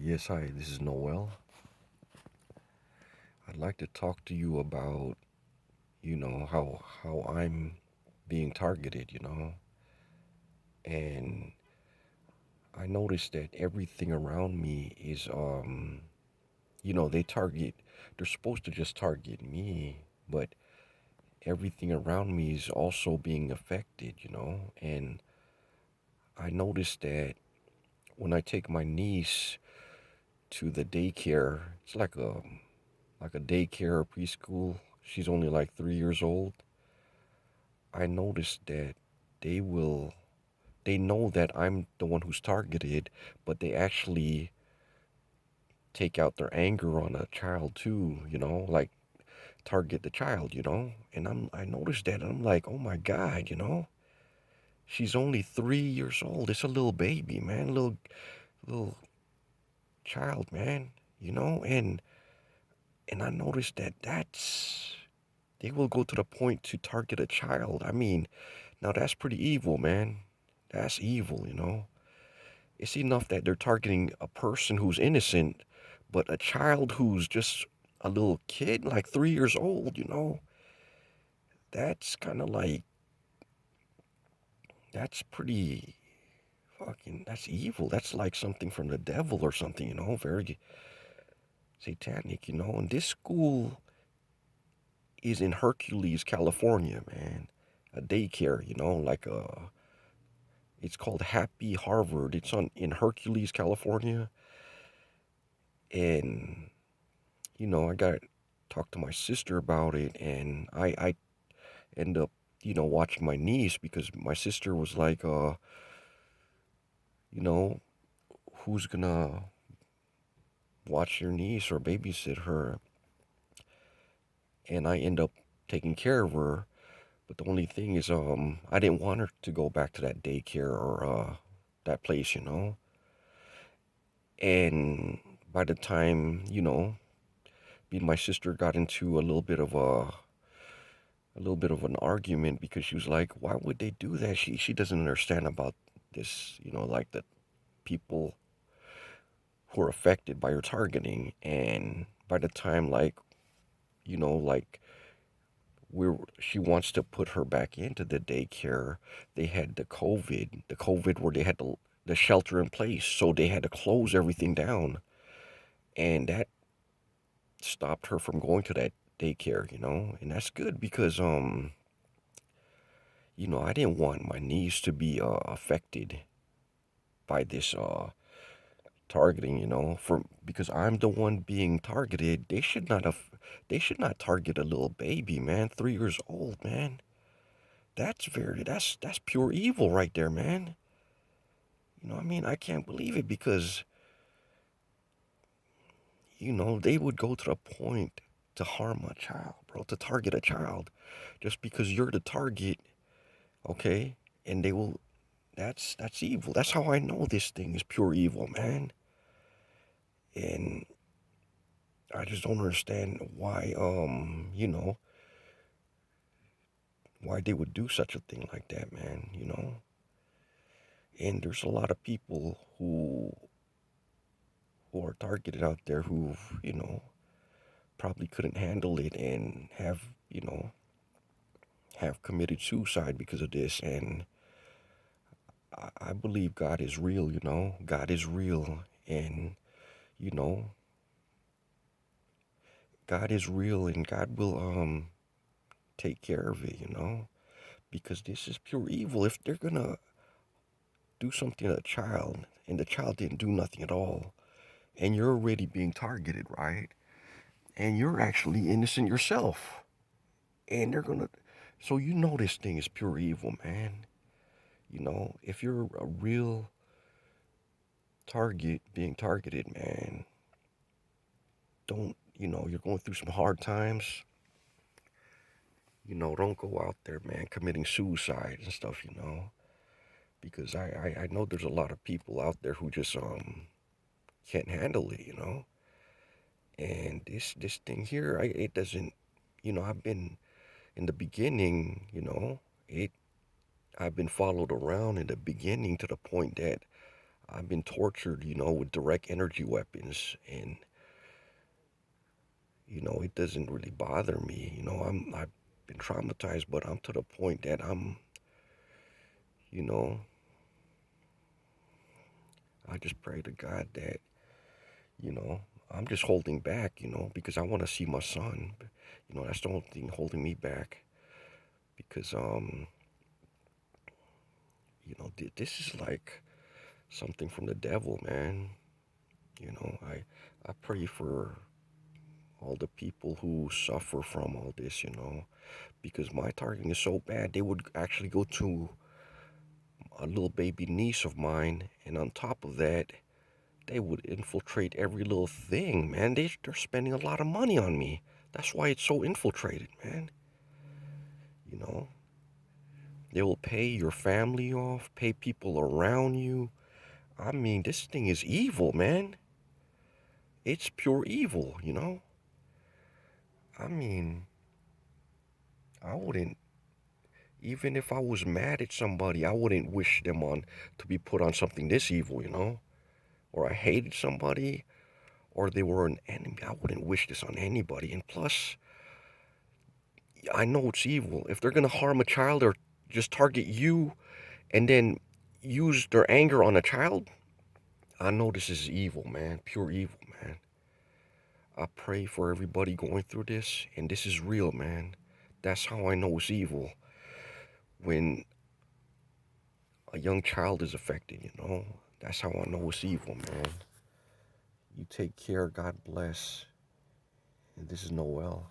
Yes, hi, this is Noel. I'd like to talk to you about, how I'm being targeted, and I noticed that everything around me is, they they're supposed to just target me, but everything around me is also being affected, and I noticed that when I take my niece to the daycare, it's like a daycare or preschool. She's only like 3 years old. I noticed that they will, they know that I'm the one who's targeted, but they actually take out their anger on a child too, like target the child, And I noticed that and I'm like, oh my God, she's only 3 years old. It's a little baby, man, little child, man, and I noticed that they will go to the point to target a child. I mean, now that's pretty evil, man. That's evil, It's enough that they're targeting a person who's innocent, but a child who's just a little kid, like 3 years old, that's kind of like, that's pretty that's evil. That's like something from the devil or something, very satanic, And this school is in Hercules, California, man. A daycare, it's called Happy Harvard. It's in Hercules, California. And I got to talk to my sister about it, and I end up, watching my niece because my sister was like, you know, who's gonna watch your niece or babysit her? And I end up taking care of her. But the only thing is, I didn't want her to go back to that daycare or that place, And by the time, me and my sister got into a little bit of an argument because she was like, why would they do that? She doesn't understand about this, like the people who are affected by your targeting. And by the time, like she wants to put her back into the daycare, they had the COVID where they had the shelter in place, so they had to close everything down, and that stopped her from going to that daycare, and that's good because I didn't want my niece to be affected by this targeting, for because I'm the one being targeted. They should not target a little baby, man, 3 years old, man. That's pure evil right there, man. I mean, I can't believe it because they would go to the point to harm a child, bro, to target a child, just because you're the target, okay? And they will. That's evil. That's how I know this thing is pure evil, man. And I just don't understand why they would do such a thing like that, man. And there's a lot of people who are targeted out there who, probably couldn't handle it and have committed suicide because of this. And I believe God is real, God is real. And, you know, God is real and God will take care of it, because this is pure evil. If they're gonna do something to a child and the child didn't do nothing at all, and you're already being targeted, right? And you're actually innocent yourself. And they're gonna, so this thing is pure evil, man. If you're a real target being targeted, man, don't, you're going through some hard times, don't go out there, man, committing suicide and stuff, because I know there's a lot of people out there who just can't handle it, and this thing here, it doesn't, I've been in the beginning, it I've been followed around in the beginning to the point that I've been tortured, with direct energy weapons, and it doesn't really bother me. I've been traumatized, but I'm to the point that you know, I just pray to God that, you know, I'm just holding back, because I want to see my son. That's the only thing holding me back because, this is like something from the devil, man. I pray for all the people who suffer from all this, because my targeting is so bad, they would actually go to a little baby niece of mine, and on top of that, they would infiltrate every little thing, man. They're spending a lot of money on me. That's why it's so infiltrated, man. You know, they will pay your family off, pay people around you. I mean, this thing is evil, man. It's pure evil. I mean, I wouldn't, even if I was mad at somebody, I wouldn't wish them on to be put on something this evil. Or I hated somebody, or they were an enemy. I wouldn't wish this on anybody. And plus, I know it's evil. If they're gonna harm a child or just target you and then use their anger on a child, I know this is evil, man. Pure evil, man. I pray for everybody going through this, and this is real, man. That's how I know it's evil. When a young child is affected. That's how I know it's evil, man. You take care. God bless. And this is Noel.